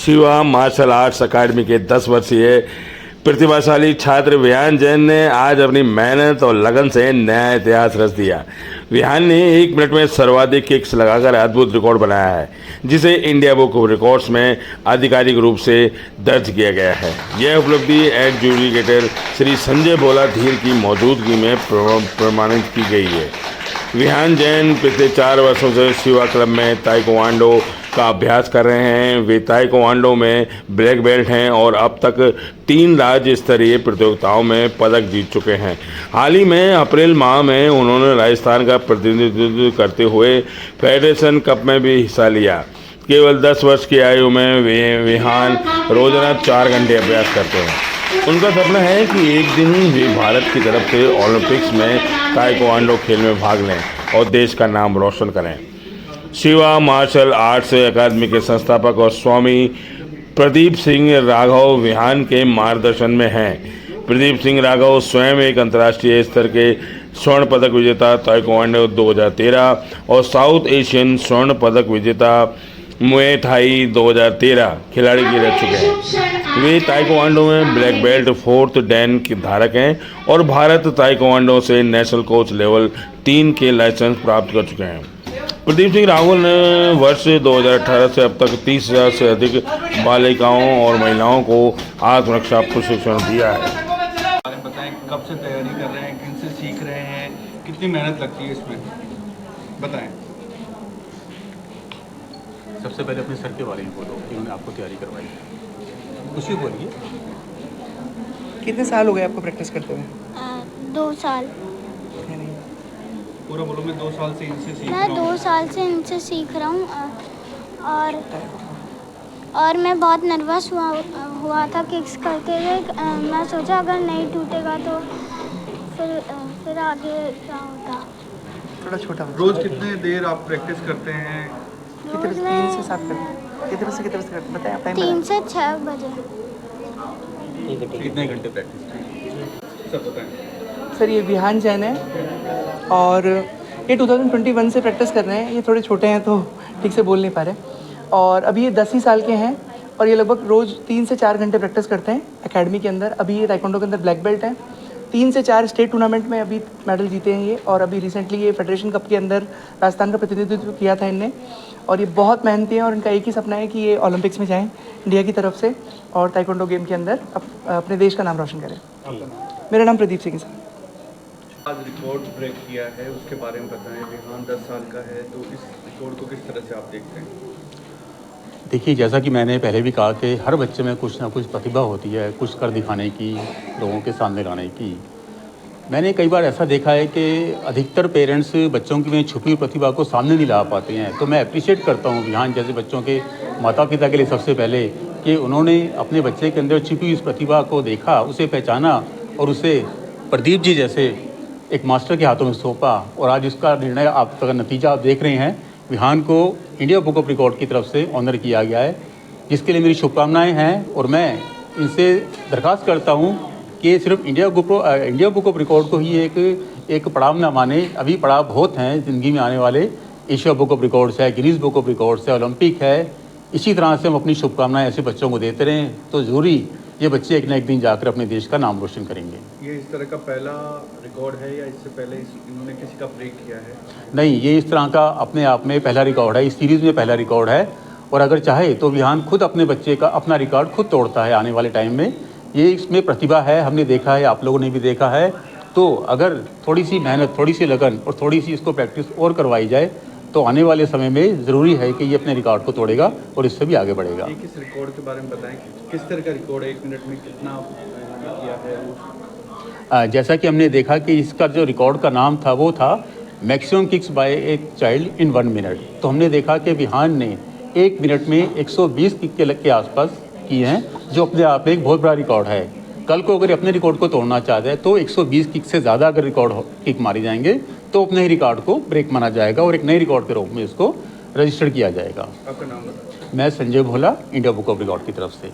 Shiva martial arts अकादमी के 10 वर्षीय प्रतिभाशाली छात्र विहान जैन ने आज अपनी मेहनत और लगन से नया इतिहास रच दिया। विहान ने 1 मिनट में सर्वाधिक किक्स लगाकर अद्भुत रिकॉर्ड बनाया है, जिसे इंडिया बुक ऑफ रिकॉर्ड्स में आधिकारिक रूप से दर्ज किया गया है। यह उपलब्धि एडजुडिकेटर श्री संजय भोला धीर की मौजूदगी में प्रमाणित की गई है। विहान जैन पिछले 4 वर्षों से शिवा क्लब में ताइक्वांडो का अभ्यास कर रहे हैं। वे ताइक्वांडो में ब्लैक बेल्ट हैं और अब तक 3 राज्य स्तरीय प्रतियोगिताओं में पदक जीत चुके हैं। हाल ही में अप्रैल माह में उन्होंने राजस्थान का प्रतिनिधित्व करते हुए फेडरेशन कप में भी हिस्सा लिया। केवल 10 वर्ष की आयु में विहान रोजाना 4 घंटे अभ्यास करते हैं। उनका सपना है कि एक दिन वे भारत की तरफ से ओलंपिक्स में ताइक्वांडो खेल में भाग लें और देश का नाम रोशन करें। शिवा मार्शल आर्ट्स अकादमी के संस्थापक और स्वामी प्रदीप सिंह राघव विहान के मार्गदर्शन में हैं। प्रदीप सिंह राघव स्वयं एक अंतर्राष्ट्रीय स्तर के स्वर्ण पदक विजेता ताइक्वांडो 2013 और साउथ एशियन स्वर्ण पदक विजेता मुए थाई 2013 खिलाड़ी भी रह चुके हैं। वे ताइक्वांडो में ब्लैक बेल्ट 4th डैन के धारक हैं और भारत ताइक्वांडो से नेशनल कोच लेवल 3 के लाइसेंस प्राप्त कर चुके हैं। प्रदीप सिंह राघव ने वर्ष 2018 से अब तक 30,000 से अधिक बालिकाओं और महिलाओं को आत्मरक्षा प्रशिक्षण दिया है। बताएं, कब से तैयारी कर रहे हैं, किन से सीख रहे हैं, कितनी मेहनत लगती है इसमें, बताएं। सबसे पहले अपने सर के बारे में बोलो कि उन्होंने आपको तैयारी करवाई। कुछ ही बोलिए। कितने साल हो गए आपको प्रैक्टिस करते हुए? 2 साल। पूरा बोलो। मैं 2 साल से इनसे सीख रहा मैं हूँ। 2 साल से इनसे सीख रहा हूँ और मैं बहुत नर्वस हुआ था किक्स करते हुए। मैं सोचा अगर नहीं टूटेगा तो फिर आगे क्या होता। थोड़ा छोटा। रोज कितने देर आप प्रैक्टिस करते हैं? कितने बजे? 3 से 7 करते। कितने बजे करते हैं? बताएं आप टाइम। 3 से 6 बजे। कितने घंटे प्रैक्टिस? सब बताएं। सर ये विहान जैन है और ये 2021 से प्रैक्टिस कर रहे हैं। ये थोड़े छोटे हैं तो ठीक से बोल नहीं पा रहे और अभी ये 10 ही साल के हैं और ये लगभग रोज़ 3 से 4 घंटे प्रैक्टिस करते हैं एकेडमी के अंदर। अभी ये ताइक्वांडो के अंदर ब्लैक बेल्ट है। 3 से 4 स्टेट टूर्नामेंट में अभी मेडल जीते हैं ये और अभी रिसेंटली ये फेडरेशन कप के अंदर राजस्थान का प्रतिनिधित्व किया था इनने और ये बहुत मेहनती हैं और इनका एक ही सपना है कि ये ओलंपिक्स में जाएँ इंडिया की तरफ से और ताइक्वांडो गेम के अंदर अपने देश का नाम रोशन करें। मेरा नाम प्रदीप सिंह है सर। आज रिकॉर्ड ब्रेक किया है, उसके बारे में बताएं। विहान 10 साल का है तो इस रिकॉर्ड को किस तरह से आप देखते हैं? देखिए, जैसा कि मैंने पहले भी कहा कि हर बच्चे में कुछ ना कुछ प्रतिभा होती है, कुछ कर दिखाने की, लोगों के सामने लाने की। मैंने कई बार ऐसा देखा है कि अधिकतर पेरेंट्स बच्चों की में छुपी हुई प्रतिभा को सामने नहीं ला पाते हैं। तो मैं अप्रिशिएट करता हूँ विहान जैसे बच्चों के माता पिता के लिए सबसे पहले कि उन्होंने अपने बच्चे के अंदर छुपी हुई इस प्रतिभा को देखा, उसे पहचाना और उसे प्रदीप जी जैसे एक मास्टर के हाथों में सौंपा और आज इसका निर्णय आप का नतीजा आप देख रहे हैं। विहान को इंडिया बुक ऑफ रिकॉर्ड की तरफ से ऑनर किया गया है, जिसके लिए मेरी शुभकामनाएं हैं और मैं इनसे दरख्वास्त करता हूं कि सिर्फ इंडिया बुक ऑफ रिकॉर्ड को ही एक पड़ाव ना माने। अभी पड़ाव बहुत हैं ज़िंदगी में आने वाले। एशिया बुक ऑफ रिकॉर्ड्स है, गिनीज बुक ऑफ रिकॉर्ड्स है, ओलंपिक है। इसी तरह से हम अपनी शुभकामनाएं ऐसे बच्चों को देते रहें तो ज़रूरी ये बच्चे एक ना एक दिन जाकर अपने देश का नाम रोशन करेंगे। ये इस तरह का पहला रिकॉर्ड है या इससे पहले इन्होंने किसी का ब्रेक किया है? नहीं, ये इस तरह का अपने आप में पहला रिकॉर्ड है, इस सीरीज़ में पहला रिकॉर्ड है और अगर चाहे तो विहान खुद अपने बच्चे का अपना रिकॉर्ड खुद तोड़ता है आने वाले टाइम में। ये इसमें प्रतिभा है, हमने देखा है, आप लोगों ने भी देखा है। तो अगर थोड़ी सी मेहनत, थोड़ी सी लगन और थोड़ी सी इसको प्रैक्टिस और करवाई जाए तो आने वाले समय में ज़रूरी है कि ये अपने रिकॉर्ड को तोड़ेगा और इससे भी आगे बढ़ेगा। किस रिकॉर्ड के बारे में बताएं, किस तरह का रिकॉर्ड है? 1 मिनट में कितना किया है? जैसा कि हमने देखा कि इसका जो रिकॉर्ड का नाम था वो था maximum kicks by a child in 1 minute. तो हमने देखा कि विहान ने 1 मिनट में 120 किक के आसपास किए हैं, जो अपने आप में एक बहुत बड़ा रिकॉर्ड है। कल को अगर अपने रिकॉर्ड को तोड़ना चाहते हैं तो 120 किक से ज़्यादा अगर रिकॉर्ड किक मारी जाएंगे तो अपने ही रिकॉर्ड को ब्रेक माना जाएगा और एक नए रिकॉर्ड के रूप में इसको रजिस्टर किया जाएगा। आपका नाम बताएं। मैं संजय भोला, इंडिया बुक ऑफ रिकॉर्ड की तरफ से।